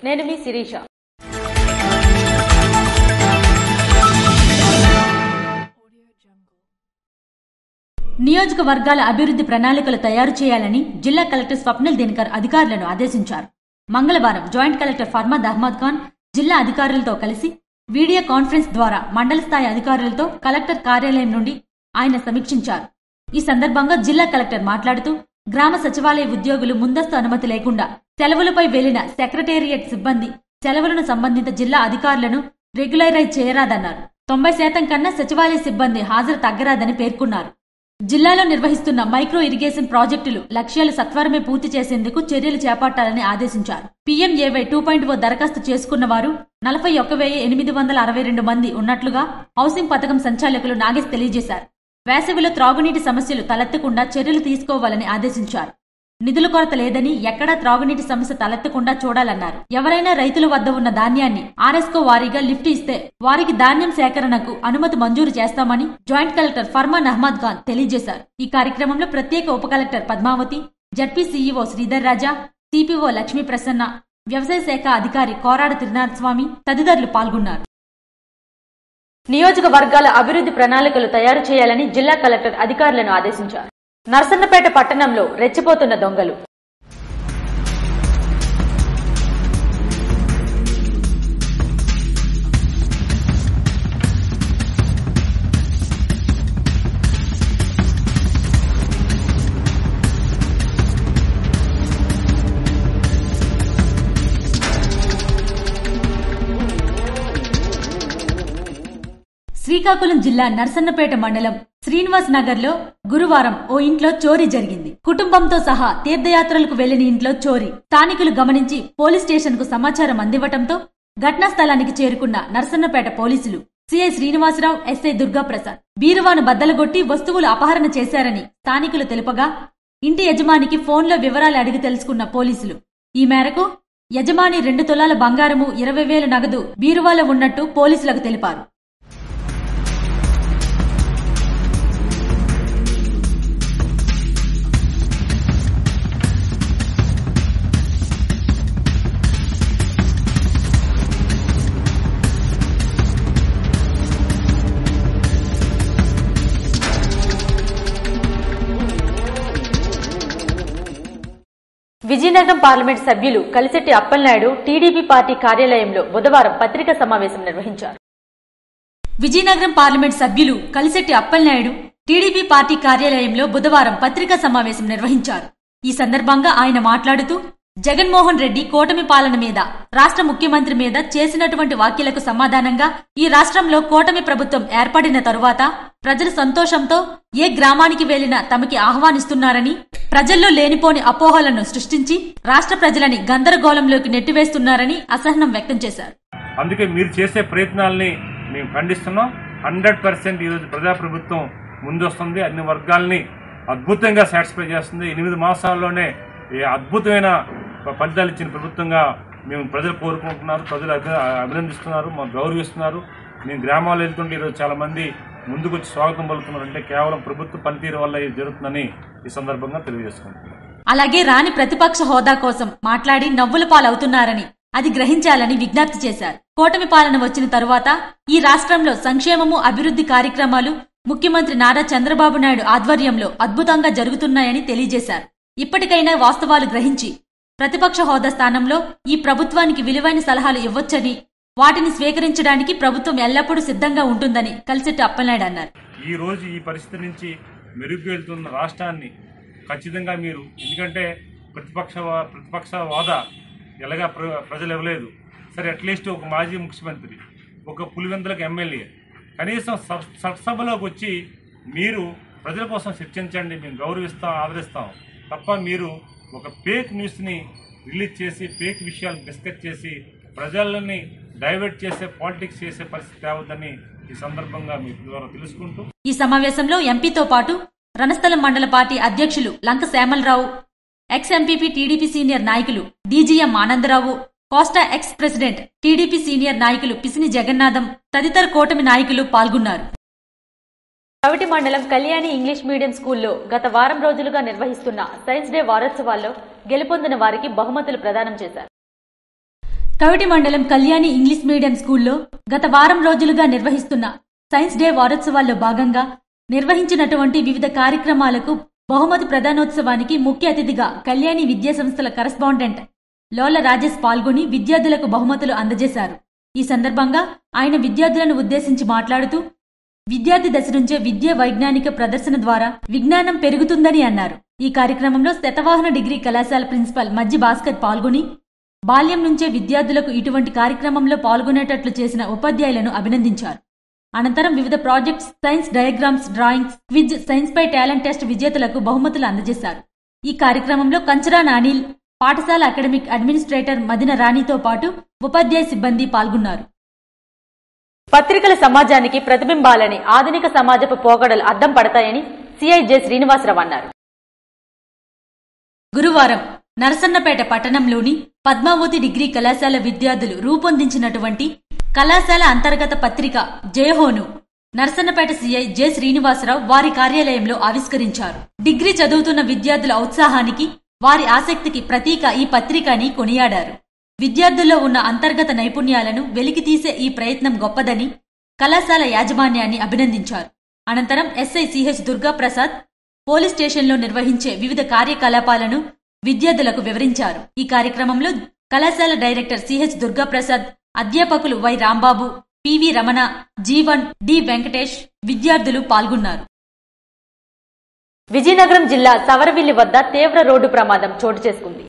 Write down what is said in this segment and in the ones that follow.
నేను మీ శిరీష. నియోజకవర్గాల అభివృద్ధి ప్రణాళికలు తయారు చేయాలని జిల్లా కలెక్టర్ స్వప్నిల్ దినకర్ అధికారులను ఆదేశించారు. మంగళవారం జాయింట్ కలెక్టర్ ఫర్మాద్ అహ్మద్ ఖాన్ జిల్లా అధికారులతో కలిసి వీడియో కాన్ఫరెన్స్ ద్వారా మండల స్థాయి అధికారులతో కలెక్టర్ కార్యాలయం నుండి ఆయన సమీక్షించారు. ఈ సందర్భంగా జిల్లా కలెక్టర్ మాట్లాడుతూ గ్రామ సచివాలయ ఉద్యోగులు ముందస్తు అనుమతి లేకుండా సెలవులపై వెళ్లిన సెక్రటేరియట్ సిబ్బంది సెలవులను సంబంధిత జిల్లా అధికారులను రెగ్యులరైజ్ చేయరాదన్నారు. 90% కన్నా సచివాలయ సిబ్బంది హాజరు తగ్గరాదని పేర్కొన్నారు. జిల్లాలో నిర్వహిస్తున్న మైక్రో ఇరిగేషన్ ప్రాజెక్టులు లక్ష్యాలు సత్వరమే పూర్తి చేసేందుకు చర్యలు చేపట్టాలని ఆదేశించారు. పీఎంఏవై 2.0 దరఖాస్తు చేసుకున్న వారు 41,862 మంది ఉన్నట్లుగా హౌసింగ్ పథకం సంచాలకులు నాగేష్ తెలియజేశారు. వేసవిలో త్రాగునీటి సమస్యలు తలెత్తకుండా చర్యలు తీసుకోవాలని ఆదేశించారు. నిధుల కొరత లేదని, ఎక్కడా త్రాగునీటి సమస్య తలెత్తకుండా చూడాలన్నారు. ఎవరైనా రైతుల వద్ద ఉన్న ధాన్యాన్ని ఆర్ఎస్కో వారీగా లిఫ్ట్ ఇస్తే వారికి ధాన్యం సేకరణకు అనుమతి మంజూరు చేస్తామని జాయింట్ కలెక్టర్ ఫర్మాన్ అహ్మద్ ఖాన్ తెలియజేశారు. ఈ కార్యక్రమంలో ప్రత్యేక ఉప collector Padmavathi, ZP CEO Sridhar Raja, CPO Lakshmi Prasanna, వ్యవసాయ శాఖ అధికారి కోరాడ త్రినాథస్వామి తదితరులు పాల్గొన్నారు. నియోజకవర్గాల అభివృద్ధి ప్రణాళికలు తయారు చేయాలని జిల్లా కలెక్టర్ అధికారులను ఆదేశించారు. నర్సన్నపేట పట్టణంలో రెచ్చిపోతున్న దొంగలు. శ్రీకాకుళం జిల్లా నర్సన్నపేట మండలం శ్రీనివాస్ నగర్ లో గురువారం ఓ ఇంట్లో చోరీ జరిగింది. కుటుంబంతో సహా తీర్థయాత్రలకు వెళ్లిన ఇంట్లో చోరీ స్థానికులు గమనించి పోలీస్ స్టేషన్ కు సమాచారం అందివ్వటంతో ఘటనా స్థలానికి చేరుకున్న నర్సన్నపేట పోలీసులు సిఐ శ్రీనివాసరావు, ఎస్ఐ దుర్గాప్రసాద్ బీరువాను బద్దలుగొట్టి వస్తువులు అపహరణ చేశారని స్థానికులు తెలుపగా ఇంటి యజమానికి ఫోన్లో వివరాలు అడిగి తెలుసుకున్న పోలీసులు ఈ మేరకు యజమాని 2 తులాల బంగారము, 20,000 నగదు బీరువాలో ఉన్నట్టు పోలీసులకు తెలిపారు. విజయనగరం పార్లమెంట్ సభ్యులు కలిశెట్టి అప్పలనాయుడు టీడీపీ పార్టీ కార్యాలయంలో బుధవారం పత్రికా సమావేశం నిర్వహించారు. విజయనగరం పార్లమెంట్ సభ్యులు కలిశెట్టి అప్పలనాయుడు టీడీపీ పార్టీ కార్యాలయంలో బుధవారం పత్రికా సమావేశం నిర్వహించారు. ఈ సందర్భంగా ఆయన మాట్లాడుతూ జగన్మోహన్ రెడ్డి కూటమి పాలన మీద, రాష్ట్ర ముఖ్యమంత్రి మీద చేసినటువంటి వ్యాఖ్యలకు సమాధానంగా ఈ రాష్ట్రంలో కూటమి ప్రభుత్వం ఏర్పడిన తరువాత ప్రజలు సంతోషంతో ఏ గ్రామానికి వెళ్లినా తమకి ఆహ్వానిస్తున్నారని, ప్రజల్లో లేనిపోని అపోహలను సృష్టించి రాష్ట్ర ప్రజలని గందరగోళంలోకి నెట్టివేస్తున్నారని అసహనం వ్యక్తం చేశారు. అందుకే మీరు చేసే ప్రయత్నాలని మేము ఖండిస్తున్నాం. 100% ఈరోజు ప్రజాప్రభుత్వం ముందొస్తుంది, అన్ని వర్గాల్ని అద్భుతంగా సాటిస్ఫై చేస్తుంది. 8 మాసాల్లోనే అద్భుతమైన ఫలితాలు ఇచ్చిన ప్రభుత్వంగా మేము ప్రజలు కోరుకుంటున్నారు, ప్రజలు అభినందిస్తున్నారు, మాకు గౌరవిస్తున్నారు. మేము గ్రామాలు వెళ్తుంటే ఈరోజు చాలా మంది ముందుకు వచ్చి స్వాగతం పలుకుతున్నారంటే కేవలం ప్రభుత్వ పనితీరు వల్ల ఇది జరుగుతుందని ఈ సందర్భంగా తెలియజేసుకుంటున్నాం. అలాగే రాని ప్రతిపక్ష హోదా కోసం మాట్లాడి నవ్వుల పాలవుతున్నారని, అది గ్రహించాలని విజ్ఞప్తి చేశారు. కూటమి పాలన వచ్చిన తరువాత ఈ రాష్ట్రంలో సంక్షేమము, అభివృద్ధి కార్యక్రమాలు ముఖ్యమంత్రి నారా చంద్రబాబు నాయుడు ఆధ్వర్యంలో అద్భుతంగా జరుగుతున్నాయని తెలియజేశారు. ఇప్పటికైనా వాస్తవాలు గ్రహించి ప్రతిపక్ష హోదా స్థానంలో ఈ ప్రభుత్వానికి విలువైన సలహాలు ఇవ్వొచ్చని, వాటిని స్వీకరించడానికి ప్రభుత్వం ఎల్లప్పుడూ సిద్ధంగా ఉంటుందని కలిశెట్టి అప్పలనాయుడు అన్నారు. ఈ రోజు ఈ పరిస్థితి నుంచి మెరుగ్గా వెళ్తున్న రాష్ట్రాన్ని ఖచ్చితంగా మీరు, ఎందుకంటే ప్రతిపక్ష హోదా ఎలాగా ప్రజలు ఇవ్వలేదు. సరే, అట్లీస్ట్ ఒక మాజీ ముఖ్యమంత్రి, ఒక పులివెందులకు ఎమ్మెల్యే కనీసం సభలోకి వచ్చి మీరు ప్రజల కోసం చర్చించండి, మేము గౌరవిస్తాం, ఆదరిస్తాం తప్ప మీరు ఒక ఫేక్ న్యూస్ని రిలీజ్ చేసి ఫేక్ విషయాలు డిస్కస్ చేసి ప్రజలని డైవర్ట్ చేసే, పాలిటిక్స్ చేసే పరిస్థితి తేవద్దని ఈ సందర్భంగా మీ ద్వారా తెలుసుకుంటూ ఈ సమావేశంలో ఎంపీతో పాటు రణస్థలం మండల పార్టీ అధ్యక్షులు Lanka Shyamalarao, ex MPP TDP senior నాయకులు DGM Anandarao, Kosta ex president TDP senior నాయకులు పిసిని జగన్నాథం తదితర కూటమి నాయకులు పాల్గొన్నారు. కవిటి మండలం కళ్యాణి ఇంగ్లీష్ మీడియం స్కూల్లో గత వారం రోజులుగా నిర్వహిస్తున్న సైన్స్ డే వారోత్సవాల్లో గెలుపొందిన వారికి బహుమతులు ప్రదానం చేశారు. కవిటి మండలం కళ్యాణి ఇంగ్లీష్ మీడియం స్కూల్లో గత వారం రోజులుగా నిర్వహిస్తున్న సైన్స్ డే వారోత్సవాల్లో భాగంగా నిర్వహించినటువంటి వివిధ కార్యక్రమాలకు బహుమతి ప్రదానోత్సవానికి ముఖ్య అతిథిగా కళ్యాణి విద్యా సంస్థల కరెస్పాండెంట్ లోల రాజేష్ పాల్గొని విద్యార్థులకు బహుమతులు అందజేశారు. ఈ సందర్భంగా ఆయన విద్యార్థులను ఉద్దేశించి మాట్లాడుతూ విద్యార్థి దశ నుంచే విద్యా వైజ్ఞానిక ప్రదర్శన ద్వారా విజ్ఞానం పెరుగుతుందని అన్నారు. ఈ కార్యక్రమంలో శతవాహన డిగ్రీ కళాశాల ప్రిన్సిపల్ మజ్జి భాస్కర్ పాల్గొని బాల్యం నుంచే విద్యార్థులకు ఇటువంటి కార్యక్రమంలో పాల్గొనేటట్లు చేసిన ఉపాధ్యాయులను అభినందించారు. అనంతరం వివిధ projects, science diagrams, drawings, quiz, science పై టాలెంట్ టెస్ట్ విజేతలకు బహుమతులు అందజేశారు. ఈ కార్యక్రమంలో కంచరాన్ అనిల్, పాఠశాల అకాడమిక్ అడ్మినిస్ట్రేటర్ మదిన రాణితో పాటు ఉపాధ్యాయ సిబ్బంది పాల్గొన్నారు. పత్రికల సమాజానికి ప్రతిబింబాలని ఆధునిక సమాజపు పోకడలు అద్దం పడతాయని సిఐ జె శ్రీనివాసరావు అన్నారు. గురువారం నరసన్నపేట పట్టణంలోని పద్మావతి డిగ్రీ కళాశాల విద్యార్థులు రూపొందించినటువంటి కళాశాల అంతర్గత పత్రిక జయహోను నరసన్నపేట సిఐ జె శ్రీనివాసరావు వారి కార్యాలయంలో ఆవిష్కరించారు. డిగ్రీ చదువుతున్న విద్యార్థుల ఉత్సాహానికి, వారి ఆసక్తికి ప్రతీక ఈ పత్రిక అని కొనియాడారు. విద్యార్థుల్లో ఉన్న అంతర్గత నైపుణ్యాలను వెలికితీసే ఈ ప్రయత్నం గొప్పదని కళాశాల యాజమాన్యాన్ని అభినందించారు. అనంతరం ఎస్ఐ సిహెచ్ దుర్గాప్రసాద్ పోలీస్ స్టేషన్లో నిర్వహించే వివిధ కార్యకలాపాలను విద్యార్థులకు వివరించారు. ఈ కార్యక్రమంలో కళాశాల డైరెక్టర్ సిహెచ్ దుర్గాప్రసాద్, అధ్యాపకులు Y Rambabu, PV Ramana, Jeevan, D Venkatesh, విద్యార్థులు పాల్గొన్నారు. విజయనగరం జిల్లా సవరవిల్లి వద్ద తీవ్ర రోడ్డు ప్రమాదం చోటు చేసుకుంది.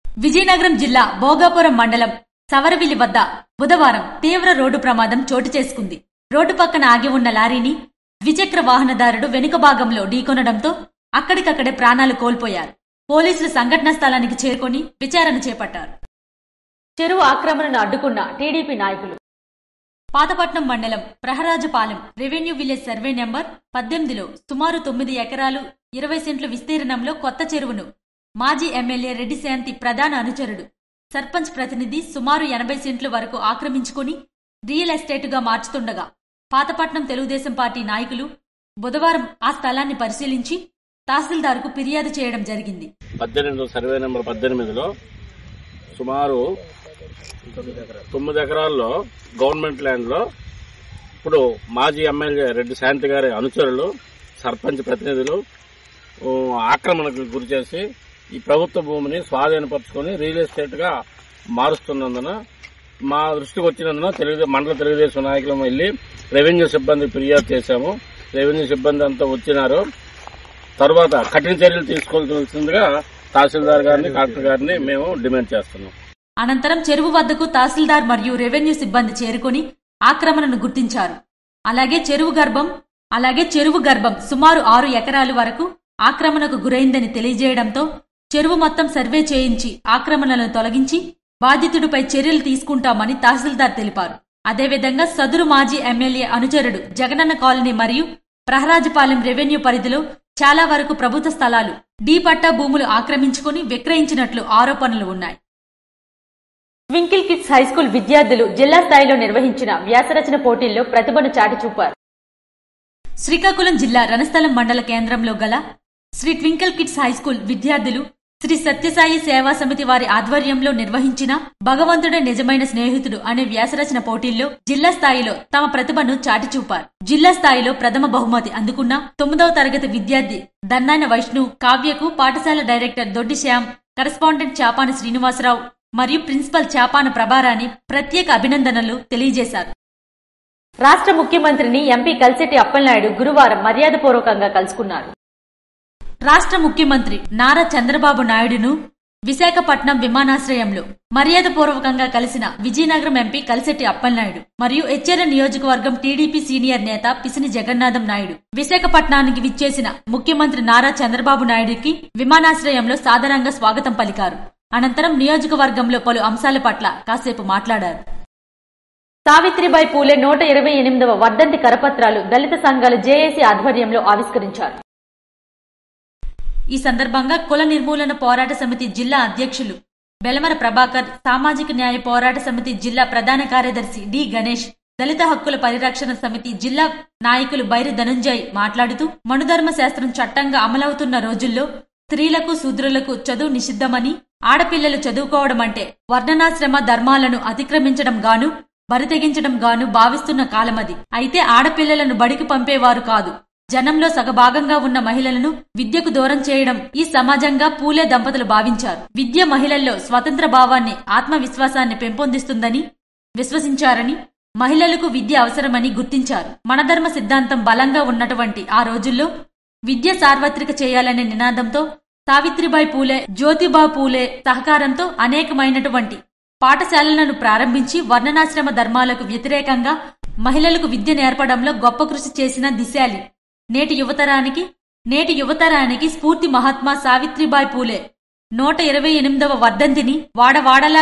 విజయనగరం జిల్లా భోగాపురం మండలం సవరవిల్లి వద్ద బుధవారం తీవ్ర రోడ్డు ప్రమాదం చోటు చేసుకుంది. రోడ్డు పక్కన ఆగి ఉన్న లారీని ద్విచక్ర వాహనదారుడు వెనుక భాగంలో ఢీకొనడంతో అక్కడికక్కడే ప్రాణాలు కోల్పోయారు. పోలీసులు సంఘటనా స్థలానికి చేరుకుని విచారణ చేపట్టారు. చెరువు ఆక్రమణను అడ్డుకున్న టీడీపీ నాయకులు. పాతపట్నం మండలం ప్రహరాజపాలెం రెవెన్యూ విలేజ్ సర్వే నెంబర్ 18లో సుమారు 9 ఎకరాలు 20 సెంట్ల విస్తీర్ణంలో కొత్త చెరువును మాజీ ఎమ్మెల్యే రెడ్డి శాంతి ప్రధాన అనుచరుడు, సర్పంచ్ ప్రతినిధి సుమారు 80 సెంట్ల వరకు ఆక్రమించుకుని రియల్ ఎస్టేటుగా మార్చుతుండగా పాతపట్నం తెలుగుదేశం పార్టీ నాయకులు బుధవారం ఆ స్థలాన్ని పరిశీలించి తహసీల్దార్కు ఫిర్యాదు చేయడం జరిగింది. 18 సర్వే నెంబర్ 18లో సుమారు 9 ఎకరాల్లో గవర్నమెంట్ ల్యాండ్ లో ఇప్పుడు మాజీ ఎమ్మెల్యే రెడ్డి శాంతి గారి అనుచరులు, సర్పంచ్ ప్రతినిధులు ఆక్రమణకు గురిచేసి ఈ ప్రభుత్వ భూమిని స్వాధీనపరుచుకుని రియల్ ఎస్టేట్ గా మారుస్తున్నందున మా దృష్టికి వచ్చినందున మండల తెలుగుదేశం నాయకులు వెళ్లి రెవెన్యూ సిబ్బంది ఫిర్యాదు చేశాము. రెవెన్యూ సిబ్బంది అంతా వచ్చినారు. తర్వాత కఠిన చర్యలు తీసుకోవాల్సిందిగా తహసీల్దార్ గారిని, కలెక్టర్ గారిని మేము డిమాండ్ చేస్తున్నాం. అనంతరం చెరువు వద్దకు తహసీల్దార్ మరియు రెవెన్యూ సిబ్బంది చేరుకుని ఆక్రమణను గుర్తించారు. అలాగే చెరువు గర్భం సుమారు 6 ఎకరాల వరకు ఆక్రమణకు గురైందని తెలియజేయడంతో చెరువు మొత్తం సర్వే చేయించి ఆక్రమణలను తొలగించి బాధితుడిపై చర్యలు తీసుకుంటామని తహసీల్దార్ తెలిపారు. అదేవిధంగా సదురు మాజీ ఎమ్మెల్యే అనుచరుడు జగనన్న కాలనీ మరియు ప్రహరాజపాలెం రెవెన్యూ పరిధిలో చాలా వరకు ప్రభుత్వ స్థలాలు డి పట్టా భూములు ఆక్రమించుకుని విక్రయించినట్లు ఆరోపణలు ఉన్నాయి. ట్వింకిల్ కిడ్స్ హైస్కూల్ విద్యార్థులు జిల్లా స్థాయిలో నిర్వహించిన వ్యాసరచన పోటీల్లో ప్రతిభను చాటి చూపారు. శ్రీకాకుళం జిల్లా రణస్థలం మండల కేంద్రంలో గల శ్రీ ట్వింకిల్ కిడ్స్ హైస్కూల్ విద్యార్థులు శ్రీ సత్యసాయి సేవా సమితి వారి ఆధ్వర్యంలో నిర్వహించిన భగవంతుడే నిజమైన స్నేహితుడు అనే వ్యాసరచన పోటీల్లో జిల్లా స్థాయిలో తమ ప్రతిభను చాటి చూపారు. జిల్లా స్థాయిలో ప్రథమ బహుమతి అందుకున్న 9వ తరగతి విద్యార్థి దన్నాయన వైష్ణవ్ కావ్యకు పాఠశాల డైరెక్టర్ దొడ్డి శ్యామ్, కరెస్పాండెంట్ చాపాన శ్రీనివాసరావు మరియు ప్రిన్సిపల్ చాపాన ప్రభారాణి ప్రత్యేక అభినందనలు తెలియజేశారు. రాష్ట్ర ముఖ్యమంత్రిని ఎంపీ కలిసెట్టి అప్పలనాయుడు గురువారం మర్యాదపూర్వకంగా కలుసుకున్నారు. రాష్ట్ర ముఖ్యమంత్రి నారా చంద్రబాబు నాయుడును విశాఖపట్నం విమానాశ్రయంలో మర్యాదపూర్వకంగా కలిసిన విజయనగరం ఎంపీ కలిసెట్టి అప్పలనాయుడు మరియు ఎచ్చెర్ల నియోజకవర్గం టీడీపీ సీనియర్ నేత పిసిని జగన్నాథం నాయుడు విశాఖపట్నానికి విచ్చేసిన ముఖ్యమంత్రి నారా చంద్రబాబు నాయుడుకి విమానాశ్రయంలో సాదరంగా స్వాగతం పలికారు. అనంతరం నియోజకవర్గంలో పలు అంశాల పట్ల కాసేపు మాట్లాడారు. సావిత్రిబాయి పూలే 128వ వర్ధంతి కరపత్రాలు దళిత సంఘాల జేఏసీ ఆధ్వర్యంలో ఆవిష్కరించారు. ఈ సందర్భంగా కుల నిర్మూలన పోరాట సమితి జిల్లా అధ్యక్షులు బెలమర ప్రభాకర్, సామాజిక న్యాయ పోరాట సమితి జిల్లా ప్రధాన కార్యదర్శి డి గణేష్, దళిత హక్కుల పరిరక్షణ సమితి జిల్లా నాయకులు బైరి ధనుంజయ్ మాట్లాడుతూ మనుధర్మ శాస్త్రం చట్టంగా అమలవుతున్న రోజుల్లో స్త్రీలకు, శూద్రులకు చదువు నిషిద్ధమని, ఆడపిల్లలు చదువుకోవడం అంటే వర్ణనాశ్రమ ధర్మాలను అతిక్రమించడం గాను బరితెగించడం గాను భావిస్తున్న కాలమది. అయితే ఆడపిల్లలను బడికి పంపేవారు కాదు. జనంలో సగభాగంగా ఉన్న మహిళలను విద్యకు దూరం చేయడం ఈ సమాజంగా పూలే దంపతులు భావించారు. విద్య మహిళల్లో స్వతంత్ర భావాన్ని, ఆత్మవిశ్వాసాన్ని పెంపొందిస్తుందని విశ్వసించారని, మహిళలకు విద్య అవసరమని గుర్తించారు. మనధర్మ సిద్ధాంతం బలంగా ఉన్నటువంటి ఆ రోజుల్లో విద్య సార్వత్రిక చేయాలనే నినాదంతో సావిత్రిబాయి పూలే, జ్యోతిబా పూలే సహకారంతో అనేకమైనటువంటి పాఠశాలలను ప్రారంభించి వర్ణనాశ్రమ ధర్మాలకు వ్యతిరేకంగా మహిళలకు విద్య నేర్పడంలో గొప్ప కృషి చేసిన దిశాలి. నేటి యువతరానికి స్ఫూర్తి మహాత్మా సావిత్రిబాయి పూలే 128వ వర్ధంతిని వాడవాడలా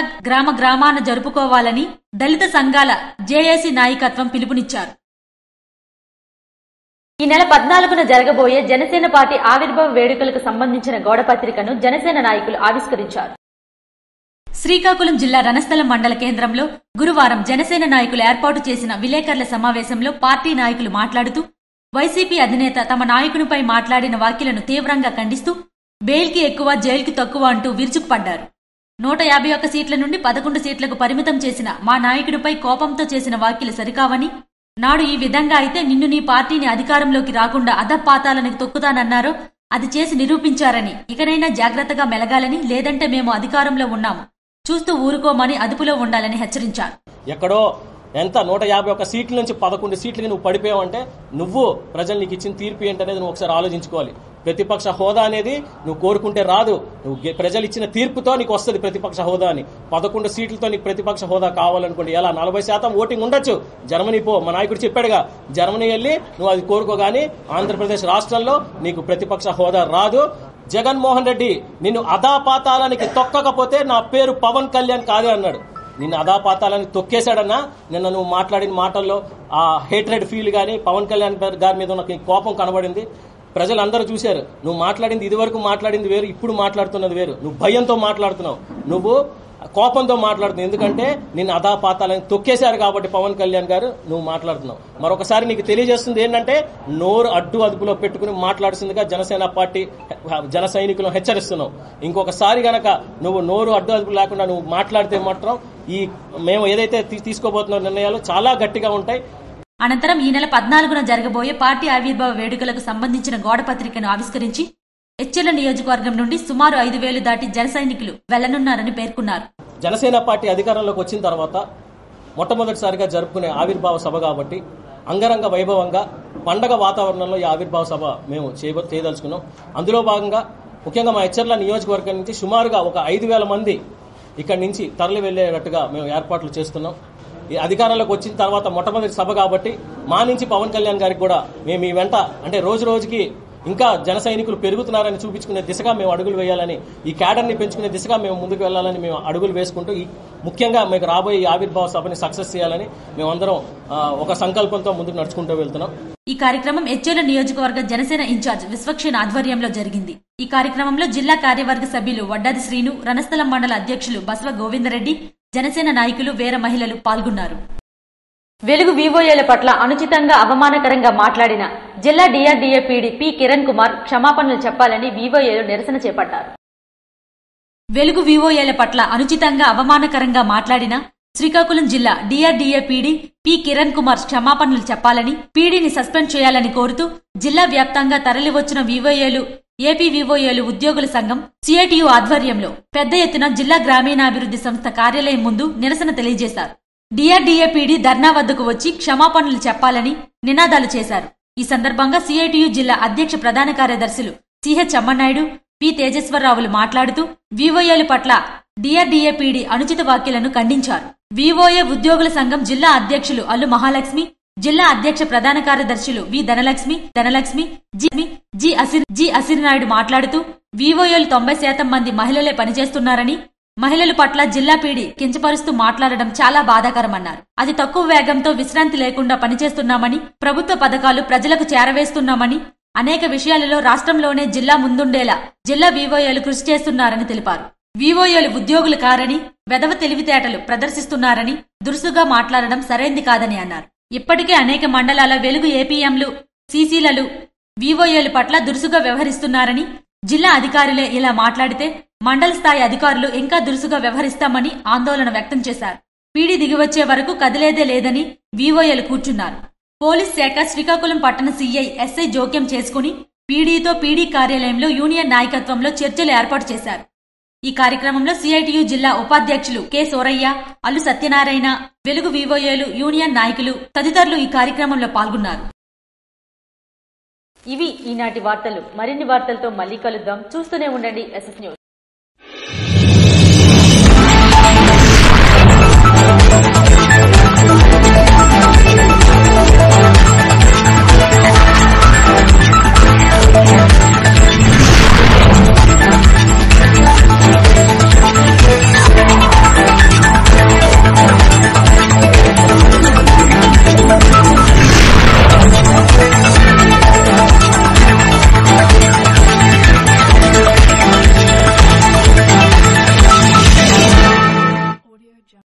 గ్రామాన జరుపుకోవాలని దళిత సంఘాల జేఏసీ నాయకత్వం పిలుపునిచ్చారు. ఈ నెల 14న జరగబోయే జనసేన పార్టీ ఆవిర్భావ వేడుకలకు సంబంధించిన గోడపత్రికను జనసేన నాయకులు ఆవిష్కరించారు. శ్రీకాకుళం జిల్లా రణస్థలం మండల కేంద్రంలో గురువారం జనసేన నాయకులు ఏర్పాటు చేసిన విలేకరుల సమావేశంలో పార్టీ నాయకులు మాట్లాడుతూ వైసీపీ అధినేత తమ నాయకునిపై మాట్లాడిన వ్యాఖ్యలను తీవ్రంగా ఖండిస్తూ బెయిల్కి ఎక్కువ జైలుకి తక్కువ అంటూ విరుచుకుపడ్డారు. 151 సీట్ల నుండి 11 సీట్లకు పరిమితం చేసిన మా నాయకుడిపై కోపంతో చేసిన వ్యాఖ్యలు సరికావని, నాడు ఈ విధంగా అయితే నిన్ను నీ పార్టీని అధికారంలోకి రాకుండా అధపాతాలకు తొక్కుతానన్నారో అది చేసి నిరూపించారని, ఇకనైనా జాగ్రత్తగా మెలగాలని, లేదంటే మేము అధికారంలో ఉన్నాము చూస్తూ ఊరుకోమని అదుపులో ఉండాలని హెచ్చరించారు. ఎక్కడో ఎంత 151 సీట్ల నుంచి 11 సీట్లకి నువ్వు పడిపోయావంటే నువ్వు ప్రజలు నీకు ఇచ్చిన తీర్పు ఏంటనేది నువ్వు ఒకసారి ఆలోచించుకోవాలి. ప్రతిపక్ష హోదా అనేది నువ్వు కోరుకుంటే రాదు. నువ్వు ప్రజలు ఇచ్చిన తీర్పుతో నీకు వస్తుంది ప్రతిపక్ష హోదా అని. 11 సీట్లతో నీకు ప్రతిపక్ష హోదా కావాలనుకోండి ఎలా 40% ఓటింగ్ ఉండొచ్చు. జర్మనీ పో, మా నాయకుడు చెప్పాడుగా, జర్మనీ వెళ్ళి నువ్వు అది కోరుకోగాని ఆంధ్రప్రదేశ్ రాష్ట్రంలో నీకు ప్రతిపక్ష హోదా రాదు. జగన్మోహన్ రెడ్డి నిన్ను అధాపాతాలానికి తొక్కకపోతే నా పేరు పవన్ కళ్యాణ్ కాదే అన్నాడు. నిన్ను అధాపాతాలని తొక్కేశాడన్నా. నిన్న నువ్వు మాట్లాడిన మాటల్లో ఆ హేట్రెడ్ ఫీల్ గానీ పవన్ కళ్యాణ్ గారి మీద ఉన్న కోపం కనబడింది. ప్రజలందరూ చూశారు. నువ్వు మాట్లాడింది ఇదివరకు మాట్లాడింది వేరు, ఇప్పుడు మాట్లాడుతున్నది వేరు. నువ్వు భయంతో మాట్లాడుతున్నావు, నువ్వు కోపంతో మాట్లాడుతున్నావు. ఎందుకంటే నిన్ను అధాపాతాలని తొక్కేశారు కాబట్టి పవన్ కళ్యాణ్ గారు నువ్వు మాట్లాడుతున్నావు. మరొకసారి నీకు తెలియజేస్తుంది ఏంటంటే నోరు అదుపులో పెట్టుకుని మాట్లాడుతుందిగా జనసేన పార్టీ జన సైనికులను హెచ్చరిస్తున్నావు. ఇంకొకసారి గనక నువ్వు నోరు అదుపు లేకుండా నువ్వు మాట్లాడితే మాత్రం మేము ఏదైతే తీసుకోబోతున్న నిర్ణయాలు చాలా గట్టిగా ఉంటాయి. అనంతరం ఈ నెల 14న జరగబోయే పార్టీ ఆవిర్భావ వేడుకలకు సంబంధించిన గోడపత్రికను ఆవిష్కరించి ఎచ్చెర్ల నియోజకవర్గం నుండి సుమారు 5,000 దాటి జన సైనికులు వెళ్లనున్నారని పేర్కొన్నారు. జనసేన పార్టీ అధికారంలోకి వచ్చిన తర్వాత మొట్టమొదటిసారిగా జరుపుకునే ఆవిర్భావ సభ కాబట్టి అంగరంగ వైభవంగా పండగ వాతావరణంలో ఈ ఆవిర్భావ సభ మేము చేయదలుచుకున్నాం. అందులో భాగంగా ముఖ్యంగా మా ఎచ్చెర్ల నియోజకవర్గం నుంచి సుమారుగా ఒక 5,000 మంది ఇక్కడి నుంచి తరలి వెళ్లేటట్టుగా మేము ఏర్పాట్లు చేస్తున్నాం. ఈ అధికారంలోకి వచ్చిన తర్వాత మొట్టమొదటి సభ కాబట్టి మా నుంచి పవన్ కళ్యాణ్ గారికి కూడా మేము ఈ వెంట అంటే రోజు రోజుకి ఇంకా జన సైనికులు పెరుగుతున్నారని చూపించుకునే దిశగా మేము అడుగులు వేయాలని, ఈ క్యాడర్ని పెంచుకునే దిశగా మేము ముందుకు వెళ్లాలని మేము అడుగులు వేసుకుంటూ ముఖ్యంగా మీకు రాబోయే ఈ ఆవిర్భావ సభని సక్సెస్ చేయాలని మేమందరం ఒక సంకల్పంతో ముందుకు నడుచుకుంటూ వెళ్తున్నాం. ఈ కార్యక్రమం ఎచ్చెర్ల నియోజకవర్గ జనసేన ఇన్ఛార్జ్ విశ్వక్షేణ ఆధ్వర్యంలో జరిగింది. ఈ కార్యక్రమంలో జిల్లా కార్యవర్గ సభ్యులు వడ్డాది శ్రీను, రణస్థలం మండల అధ్యక్షులు బసవ గోవిందరెడ్డి, జనసేన నాయకులు, వేర మహిళలు పాల్గొన్నారు. వెలుగు వివోఏల పట్ల అనుచితంగా అవమానకరంగా మాట్లాడిన జిల్లా DRDA PD P Kiran Kumar క్షమాపణలు చెప్పాలని వివోఏలు నిరసన చేపట్టారు. వెలుగు వివోఏల పట్ల అనుచితంగా అవమానకరంగా మాట్లాడిన శ్రీకాకుళం జిల్లా DRDA PD P Kiran Kumar క్షమాపణలు చెప్పాలని, పీడీని సస్పెండ్ చేయాలని కోరుతూ జిల్లా వ్యాప్తంగా తరలివచ్చిన వివోఏలు, ఏపీ వివోఏలు ఉద్యోగుల సంఘం సిఐటియు ఆధ్వర్యంలో పెద్ద ఎత్తున జిల్లా గ్రామీణాభివృద్ధి సంస్థ కార్యాలయం ముందు నిరసన తెలియజేశారు. డిఆర్డీఏ పీడీ ధర్నా వద్దకు వచ్చి క్షమాపణలు చెప్పాలని నినాదాలు చేశారు. ఈ సందర్భంగా సిఐటియు జిల్లా అధ్యక్ష ప్రధాన కార్యదర్శులు సిహెచ్ అమ్మనాయుడు, పి తేజేశ్వరరావులు మాట్లాడుతూ వివోఏల పట్ల డిఆర్డీఏ పీడీ అనుచిత వ్యాఖ్యలను ఖండించారు. వివోఏ ఉద్యోగుల సంఘం జిల్లా అధ్యక్షులు అల్లు మహాలక్ష్మి, జిల్లా అధ్యక్ష ప్రధాన కార్యదర్శులు వి ధనలక్ష్మి జి అసిరినాయుడు మాట్లాడుతూ వివోఏలు 90% మంది మహిళలే పనిచేస్తున్నారని, మహిళల పట్ల జిల్లా పీడీ కించపరుస్తూ మాట్లాడడం చాలా బాధాకరమన్నారు. అది తక్కువ వేగంతో విశ్రాంతి లేకుండా పనిచేస్తున్నామని, ప్రభుత్వ పథకాలు ప్రజలకు చేరవేస్తున్నామని, అనేక విషయాలలో రాష్ట్రంలోనే జిల్లా ముందుండేలా జిల్లా వివోఏలు కృషి చేస్తున్నారని తెలిపారు. వివోఏలు ఉద్యోగులు కారని, వెధవ తెలివితేటలు ప్రదర్శిస్తున్నారని, దురుసుగా మాట్లాడడం సరైంది కాదని అన్నారు. ఇప్పటికే అనేక మండలాల వెలుగు ఏపీఎంలు, సీసీలలో వివోఏల పట్ల దురుసుగా వ్యవహరిస్తున్నారని, జిల్లా అధికారులే ఇలా మాట్లాడితే మండల స్థాయి అధికారులు ఇంకా దురుసుగా వ్యవహరిస్తామని ఆందోళన వ్యక్తం చేశారు. పీడీ దిగివచ్చే వరకు కదిలేదే లేదని వీఓఏలు కూర్చున్నారు. పోలీస్ శాఖ శ్రీకాకుళం పట్టణ సీఐ ఎస్ఐ జోక్యం చేసుకుని పీడీతో పీడీ కార్యాలయంలో యూనియన్ నాయకత్వంలో చర్చలు ఏర్పాటు చేశారు. ఈ కార్యక్రమంలో సిఐటియు జిల్లా ఉపాధ్యక్షులు కె సోరయ్య, అల్లు సత్యనారాయణ, వెలుగు వీఓఏలు, యూనియన్ నాయకులు తదితరులు ఈ కార్యక్రమంలో పాల్గొన్నారు. ఇవి ఈనాటి వార్తలు. మరిన్ని వార్తలతో మళ్ళీ కలుద్దాం. చూస్తూనే ఉండండి ఎస్ఎస్ న్యూస్.